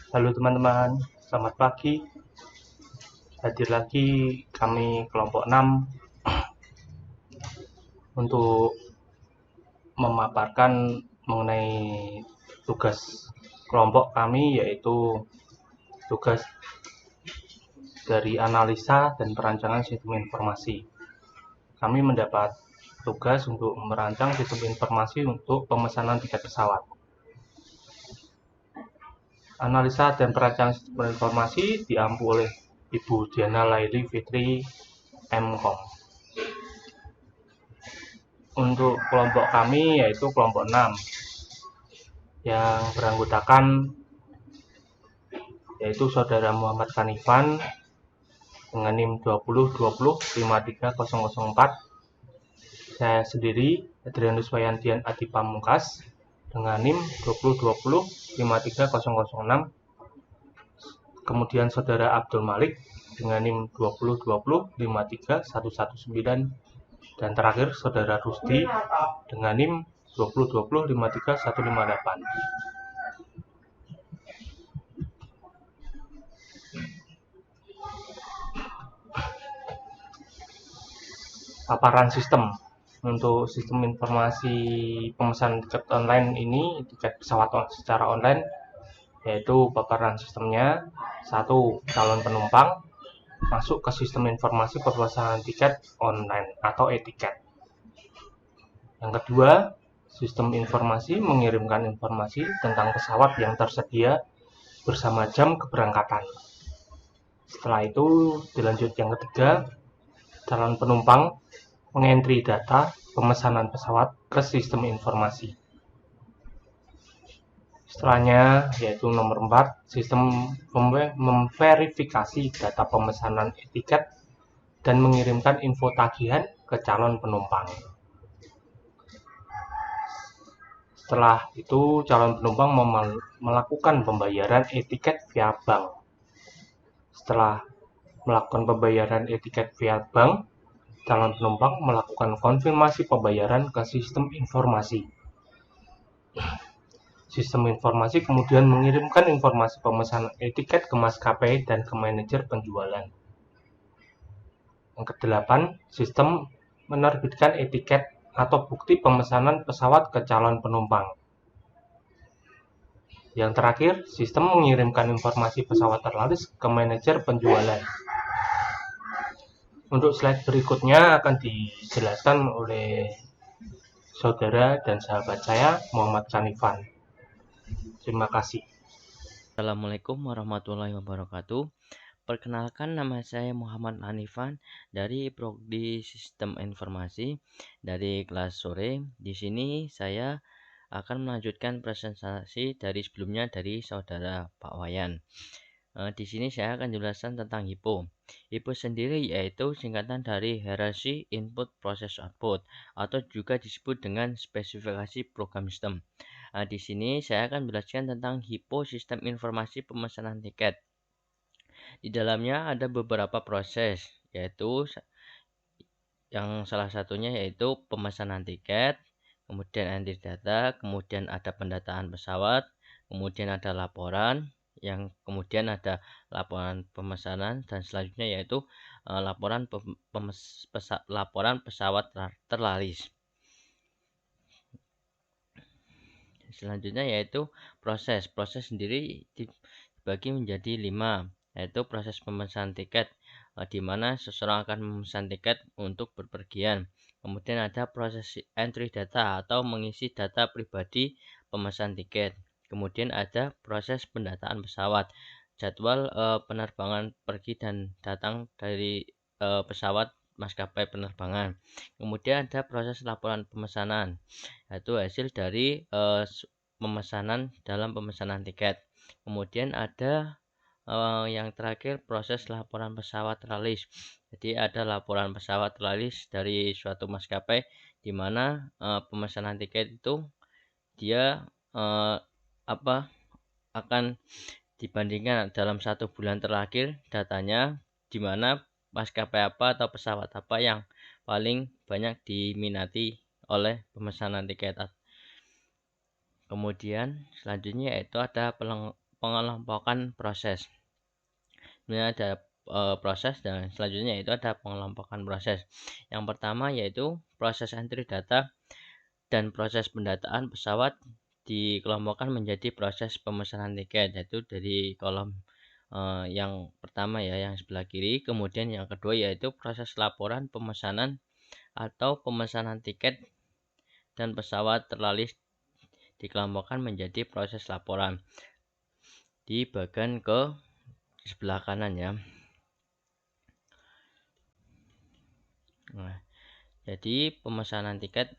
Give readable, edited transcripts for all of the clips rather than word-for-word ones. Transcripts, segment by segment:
Halo teman-teman, selamat pagi. Hadir lagi kami kelompok 6 untuk memaparkan mengenai tugas kelompok kami, yaitu tugas dari analisa dan perancangan sistem informasi. Kami mendapat tugas untuk merancang sistem informasi untuk pemesanan tiket pesawat. Analisa dan perancangan sistem informasi diampu oleh Ibu Diana Laili Fitri M.Com. Untuk kelompok kami yaitu kelompok 6 yang beranggotakan yaitu Saudara Muhammad Kanifan dengan NIM 2020-53004, saya sendiri Adrianus Wayandian Adi Pamungkas dengan NIM 2020-53006, kemudian Saudara Abdul Malik dengan NIM 2020-53119, dan terakhir Saudara Rusdi dengan NIM 2020-53158. Paparan sistem untuk sistem informasi pemesanan tiket online ini, tiket pesawat secara online, yaitu paparan sistemnya: 1. Calon penumpang masuk ke sistem informasi pemesanan tiket online atau e-tiket. Yang kedua, sistem informasi mengirimkan informasi tentang pesawat yang tersedia bersama jam keberangkatan. Setelah itu dilanjut yang ketiga, calon penumpang mengentri data pemesanan pesawat ke sistem informasi. Setelahnya, yaitu nomor 4, sistem memverifikasi data pemesanan tiket dan mengirimkan info tagihan ke calon penumpang. Setelah itu, calon penumpang melakukan pembayaran e-tiket via bank. Setelah melakukan pembayaran e-tiket via bank, calon penumpang melakukan konfirmasi pembayaran ke sistem informasi. Sistem informasi kemudian mengirimkan informasi pemesanan e-tiket ke maskapai dan ke manajer penjualan. Yang kedelapan, sistem menerbitkan e-tiket atau bukti pemesanan pesawat ke calon penumpang. Yang terakhir, sistem mengirimkan informasi pesawat terlaris ke manajer penjualan. Untuk slide berikutnya akan dijelaskan oleh saudara dan sahabat saya, Muhammad Kanifan. Terima kasih. Assalamualaikum warahmatullahi wabarakatuh. Perkenalkan, nama saya Muhammad Hanifan dari Prodi Sistem Informasi dari kelas sore. Di sini saya akan melanjutkan presentasi dari sebelumnya dari saudara Pak Wayan. Di sini saya akan jelaskan tentang HIPO. HIPO sendiri yaitu singkatan dari Hierarchy Input Process Output atau juga disebut dengan spesifikasi program sistem. Di sini saya akan menjelaskan tentang HIPO sistem informasi pemesanan tiket. Di dalamnya ada beberapa proses, yaitu yang salah satunya yaitu pemesanan tiket, kemudian entry data, kemudian ada pendataan pesawat, kemudian ada laporan, yang kemudian ada laporan pemesanan, dan selanjutnya yaitu laporan pesawat terlaris. Selanjutnya yaitu proses sendiri dibagi menjadi 5, yaitu proses pemesanan tiket, di mana seseorang akan memesan tiket untuk berpergian. Kemudian ada proses entry data atau mengisi data pribadi pemesan tiket. Kemudian ada proses pendataan pesawat, jadwal penerbangan pergi dan datang dari pesawat maskapai penerbangan. Kemudian ada proses laporan pemesanan, yaitu hasil dari pemesanan dalam pemesanan tiket. Kemudian ada yang terakhir proses laporan pesawat terlaris. Jadi ada laporan pesawat terlaris dari suatu maskapai di mana pemesanan tiket itu dia akan dibandingkan dalam 1 bulan terakhir datanya, di mana maskapai apa atau pesawat apa yang paling banyak diminati oleh pemesanan tiket. Kemudian selanjutnya yaitu ada pengelompokan proses. Ini ada proses, dan selanjutnya itu ada pengelompokan proses. Yang pertama yaitu proses entry data dan proses pendataan pesawat dikelompokkan menjadi proses pemesanan tiket, yaitu dari kolom yang pertama ya, yang sebelah kiri. Kemudian yang kedua yaitu proses laporan pemesanan atau pemesanan tiket dan pesawat terlaris dikelompokkan menjadi proses laporan di bagian ke sebelah kanan ya. Nah, jadi pemesanan tiket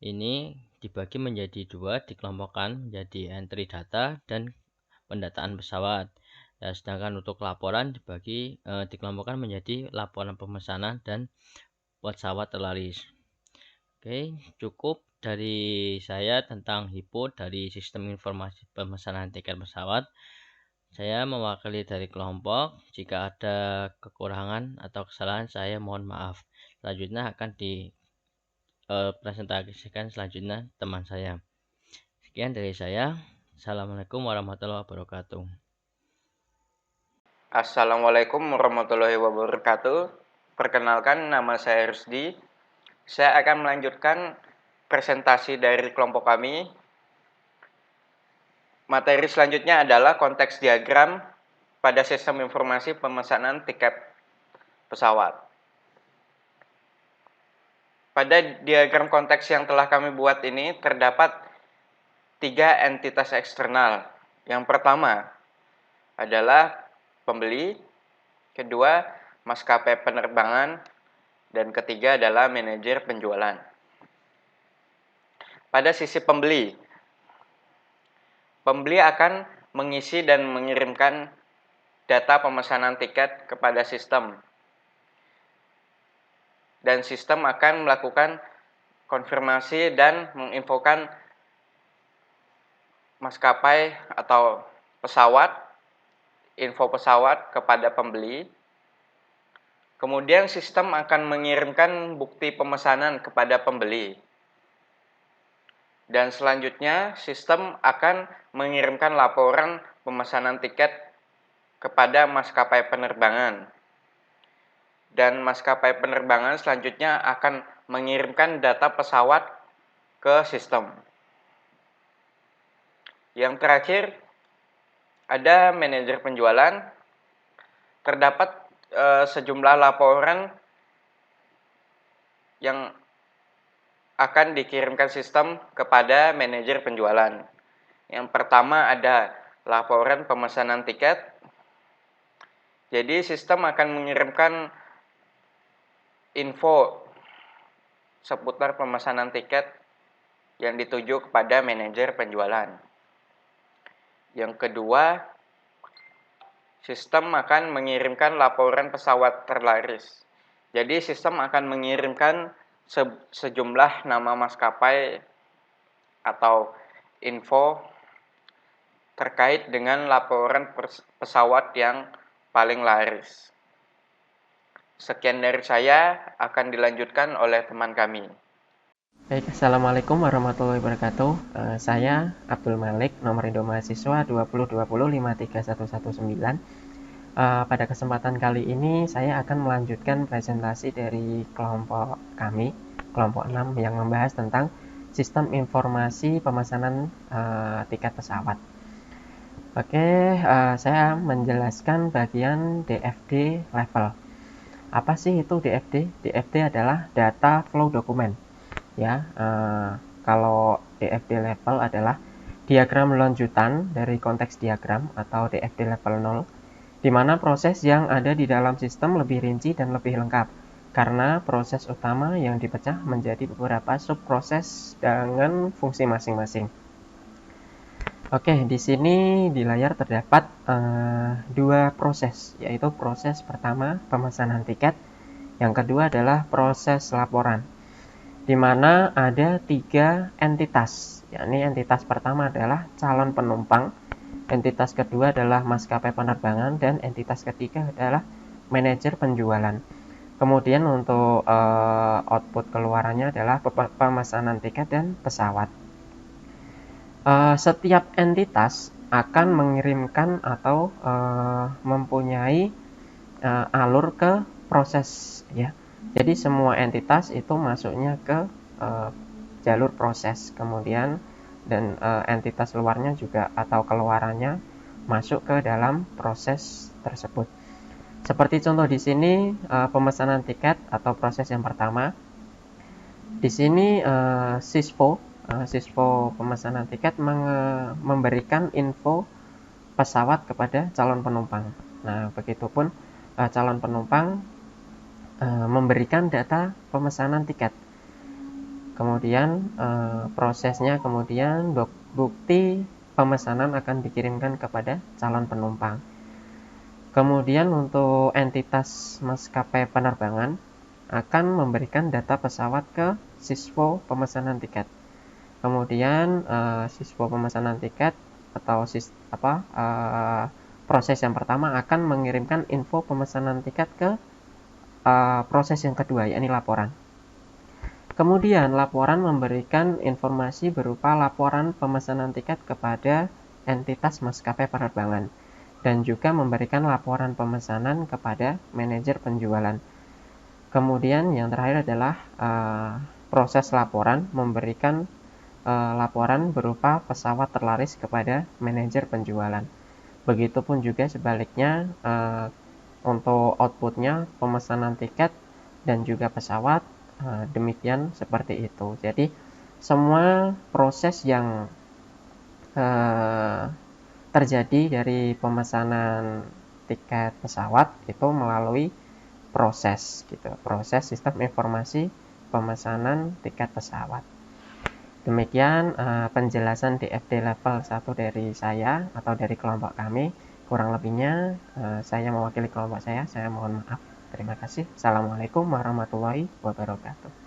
ini dibagi menjadi dua, dikelompokkan menjadi entry data dan pendataan pesawat. Ya, sedangkan untuk laporan dikelompokkan menjadi laporan pemesanan dan pesawat terlaris. Oke, cukup dari saya tentang HIPO dari Sistem Informasi Pemesanan Tiket Pesawat. Saya mewakili dari kelompok. Jika ada kekurangan atau kesalahan, saya mohon maaf. Selanjutnya akan dipresentasikan selanjutnya teman saya. Sekian dari saya. Assalamualaikum warahmatullahi wabarakatuh. Assalamualaikum warahmatullahi wabarakatuh. Perkenalkan, nama saya Rusdi. Saya akan melanjutkan presentasi dari kelompok kami. Materi selanjutnya adalah konteks diagram pada sistem informasi pemesanan tiket pesawat. Pada diagram konteks yang telah kami buat ini terdapat 3 entitas eksternal. Yang pertama adalah pembeli, kedua maskapai penerbangan, dan ketiga adalah manajer penjualan. Pada sisi pembeli, pembeli akan mengisi dan mengirimkan data pemesanan tiket kepada sistem. Dan sistem akan melakukan konfirmasi dan menginfokan maskapai atau pesawat, info pesawat kepada pembeli. Kemudian sistem akan mengirimkan bukti pemesanan kepada pembeli. Dan selanjutnya sistem akan mengirimkan laporan pemesanan tiket kepada maskapai penerbangan. Dan maskapai penerbangan selanjutnya akan mengirimkan data pesawat ke sistem. Yang terakhir ada manajer penjualan. Terdapat sejumlah laporan yang akan dikirimkan sistem kepada manajer penjualan. Yang pertama ada laporan pemesanan tiket. Jadi sistem akan mengirimkan info seputar pemesanan tiket yang dituju kepada manajer penjualan. Yang kedua, sistem akan mengirimkan laporan pesawat terlaris. Jadi sistem akan mengirimkan sejumlah nama maskapai atau info terkait dengan laporan pesawat yang paling laris. Sekian dari saya, akan dilanjutkan oleh teman kami. Baik, Assalamualaikum warahmatullahi wabarakatuh. Saya Abdul Malik, nomor induk mahasiswa 2020-53119. Pada kesempatan kali ini saya akan melanjutkan presentasi dari kelompok kami, kelompok 6, yang membahas tentang sistem informasi pemesanan tiket pesawat. Oke, saya menjelaskan bagian DFD level. Apa sih itu DFD? DFD adalah data flow dokumen. Ya, kalau DFD level adalah diagram lanjutan dari konteks diagram atau DFD level 0, di mana proses yang ada di dalam sistem lebih rinci dan lebih lengkap karena proses utama yang dipecah menjadi beberapa subproses dengan fungsi masing-masing. Oke, di sini di layar terdapat 2 proses, yaitu proses pertama pemesanan tiket, yang kedua adalah proses laporan, di mana ada 3 entitas. Yakni entitas pertama adalah calon penumpang, entitas kedua adalah maskapai penerbangan, dan entitas ketiga adalah manajer penjualan. Kemudian untuk output keluarannya adalah pemesanan tiket dan pesawat. Setiap entitas akan mengirimkan atau mempunyai alur ke proses ya. Jadi semua entitas itu masuknya ke jalur proses, kemudian dan entitas luarnya juga atau keluarannya masuk ke dalam proses tersebut. Seperti contoh di sini pemesanan tiket atau proses yang pertama. Di sini Sispo pemesanan tiket memberikan info pesawat kepada calon penumpang. Nah, begitupun calon penumpang memberikan data pemesanan tiket. Kemudian prosesnya kemudian bukti pemesanan akan dikirimkan kepada calon penumpang. Kemudian untuk entitas maskapai penerbangan akan memberikan data pesawat ke Sispo pemesanan tiket. Kemudian Sispo pemesanan tiket atau proses yang pertama akan mengirimkan info pemesanan tiket ke proses yang kedua, yakni laporan. Kemudian laporan memberikan informasi berupa laporan pemesanan tiket kepada entitas maskapai penerbangan dan juga memberikan laporan pemesanan kepada manajer penjualan. Kemudian yang terakhir adalah proses laporan memberikan laporan berupa pesawat terlaris kepada manajer penjualan. Begitupun juga sebaliknya untuk outputnya pemesanan tiket dan juga pesawat, demikian seperti itu. Jadi semua proses yang terjadi dari pemesanan tiket pesawat itu melalui proses sistem informasi pemesanan tiket pesawat. Demikian penjelasan DFD level 1 dari saya atau dari kelompok kami. Kurang lebihnya saya mewakili kelompok saya mohon maaf. Terima kasih. Assalamualaikum warahmatullahi wabarakatuh.